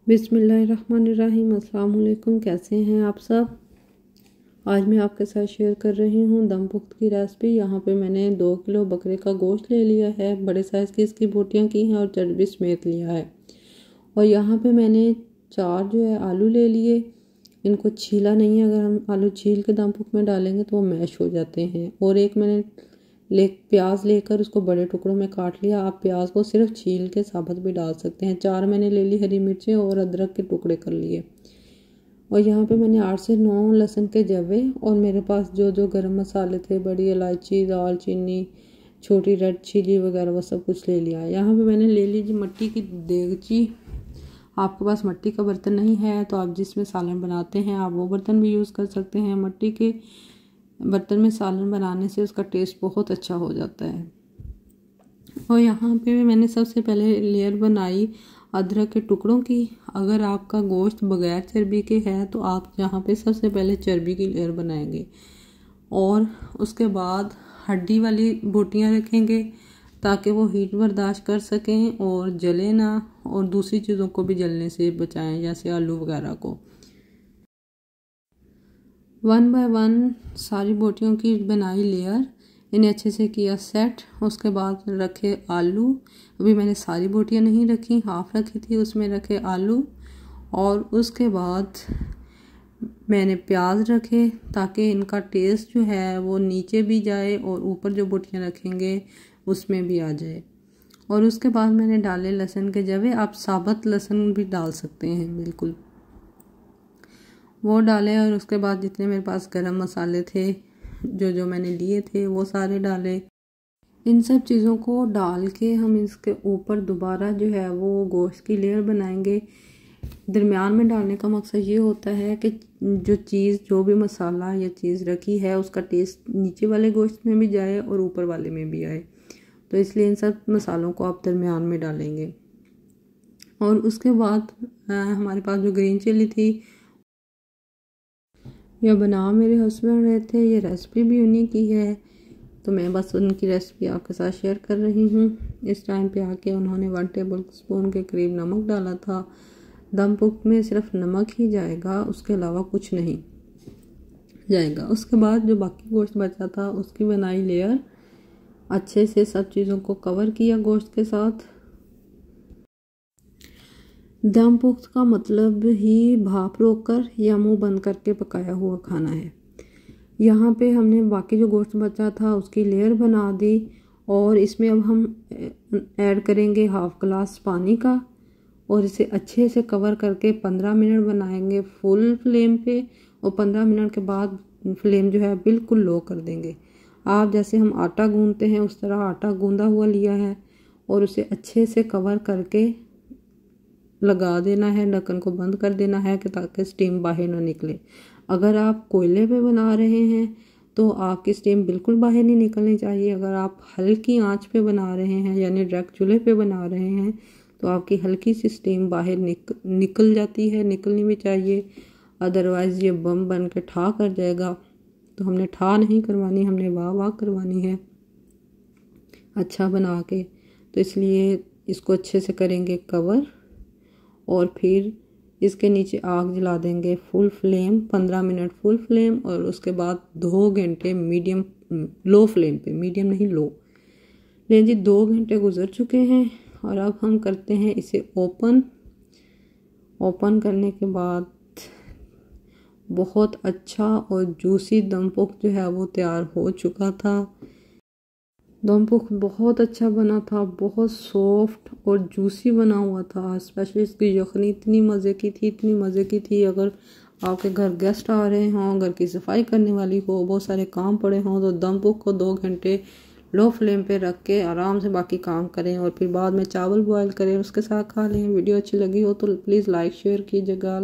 बिस्मिल्लाहिर्रहमानिर्रहीम। अस्सलाम वालेकुम। कैसे हैं आप सब। आज मैं आपके साथ शेयर कर रही हूँ दम पुख्त की रेसिपी। यहाँ पे मैंने 2 किलो बकरे का गोश्त ले लिया है, बड़े साइज़ की इसकी बोटियाँ की हैं और चर्बी समेत लिया है। और यहाँ पे मैंने 4 जो है आलू ले लिए। इनको छीला नहीं है, अगर हम आलू छील के दम पुख्त में डालेंगे तो वो मैश हो जाते हैं। और एक मैंने प्याज लेकर उसको बड़े टुकड़ों में काट लिया। आप प्याज को सिर्फ छील के साबुत भी डाल सकते हैं। 4 मैंने ले ली हरी मिर्चें और अदरक के टुकड़े कर लिए। और यहाँ पे मैंने 8 से 9 लहसुन के जवे और मेरे पास जो गरम मसाले थे, बड़ी इलायची, दालचीनी, छोटी रेड चिली वगैरह वो सब कुछ ले लिया। यहाँ पे मैंने ले लीजिए मट्टी की देगची। आपके पास मट्टी का बर्तन नहीं है तो आप जिसमें सालन बनाते हैं आप वो बर्तन भी यूज़ कर सकते हैं। मट्टी के बर्तन में सालन बनाने से उसका टेस्ट बहुत अच्छा हो जाता है। और यहाँ पे मैंने सबसे पहले लेयर बनाई अदरक के टुकड़ों की। अगर आपका गोश्त बगैर चर्बी के है तो आप यहाँ पे सबसे पहले चर्बी की लेयर बनाएंगे और उसके बाद हड्डी वाली बोटियाँ रखेंगे ताकि वो हीट बर्दाश्त कर सकें और जले ना, और दूसरी चीज़ों को भी जलने से बचाएं जैसे आलू वगैरह को। 1 बाय 1 सारी बोटियों की बनाई लेयर, इन्हें अच्छे से किया सेट। उसके बाद रखे आलू। अभी मैंने सारी बोटियां नहीं रखी, हाफ रखी थी, उसमें रखे आलू। और उसके बाद मैंने प्याज रखे ताकि इनका टेस्ट जो है वो नीचे भी जाए और ऊपर जो बोटियां रखेंगे उसमें भी आ जाए। और उसके बाद मैंने डाले लहसुन के जवे। आप साबुत लहसुन भी डाल सकते हैं, बिल्कुल वो डाले। और उसके बाद जितने मेरे पास गरम मसाले थे जो मैंने लिए थे वो सारे डाले। इन सब चीज़ों को डाल के हम इसके ऊपर दोबारा जो है वो गोश्त की लेयर बनाएंगे। दरमियान में डालने का मकसद ये होता है कि जो भी मसाला या चीज़ रखी है उसका टेस्ट नीचे वाले गोश्त में भी जाए और ऊपर वाले में भी आए, तो इसलिए इन सब मसालों को आप दरमियान में डालेंगे। और उसके बाद हमारे पास जो ग्रीन चिली थी यह बना मेरे हस्बैंड रहे थे, ये रेसिपी भी उन्हीं की है, तो मैं बस उनकी रेसिपी आपके साथ शेयर कर रही हूँ। इस टाइम पे आके उन्होंने 1 टेबल स्पून के करीब नमक डाला था। दम पुख्त में सिर्फ नमक ही जाएगा, उसके अलावा कुछ नहीं जाएगा। उसके बाद जो बाकी गोश्त बचा था उसकी बनाई लेयर, अच्छे से सब चीज़ों को कवर किया गोश्त के साथ। दम पुख्त का मतलब ही भाप रोककर या मुंह बंद करके पकाया हुआ खाना है। यहाँ पे हमने बाकी जो गोश्त बचा था उसकी लेयर बना दी और इसमें अब हम ऐड करेंगे हाफ ग्लास पानी का और इसे अच्छे से कवर करके 15 मिनट बनाएंगे फुल फ्लेम पे। और 15 मिनट के बाद फ्लेम जो है बिल्कुल लो कर देंगे। आप जैसे हम आटा गूंदते हैं उस तरह आटा गूंदा हुआ लिया है और उसे अच्छे से कवर करके लगा देना है। ढक्कन को बंद कर देना है कि ताकि स्टीम बाहर ना निकले। अगर आप कोयले पे बना रहे हैं तो आपकी स्टीम बिल्कुल बाहर नहीं निकलनी चाहिए। अगर आप हल्की आंच पे बना रहे हैं यानी डायरेक्ट चूल्हे पे बना रहे हैं तो आपकी हल्की सी स्टीम बाहर निकल जाती है, निकलनी भी चाहिए, अदरवाइज़ ये बम बन के ठा कर जाएगा। तो हमने ठा नहीं करवानी, हमने वाह वाह करवानी है अच्छा बना के। तो इसलिए इसको अच्छे से करेंगे कवर और फिर इसके नीचे आग जला देंगे full flame, 15 minute full flame और उसके बाद 2 घंटे मीडियम लो फ्लेम पे, मीडियम नहीं लो। लेकिन जी 2 घंटे गुजर चुके हैं और अब हम करते हैं इसे ओपन करने के बाद बहुत अच्छा और जूसी दम पुख्त जो है वो तैयार हो चुका था। दम पुख्त बहुत अच्छा बना था, बहुत सॉफ्ट और जूसी बना हुआ था। स्पेशली इसकी यखनी इतनी मज़े की थी, इतनी मज़े की थी। अगर आपके घर गेस्ट आ रहे हों, घर की सफाई करने वाली हो, बहुत सारे काम पड़े हों तो दम पुख्त को 2 घंटे लो फ्लेम पे रख के आराम से बाकी काम करें और फिर बाद में चावल बॉयल करें, उसके साथ खा लें। वीडियो अच्छी लगी हो तो प्लीज़ लाइक शेयर कीजिएगा।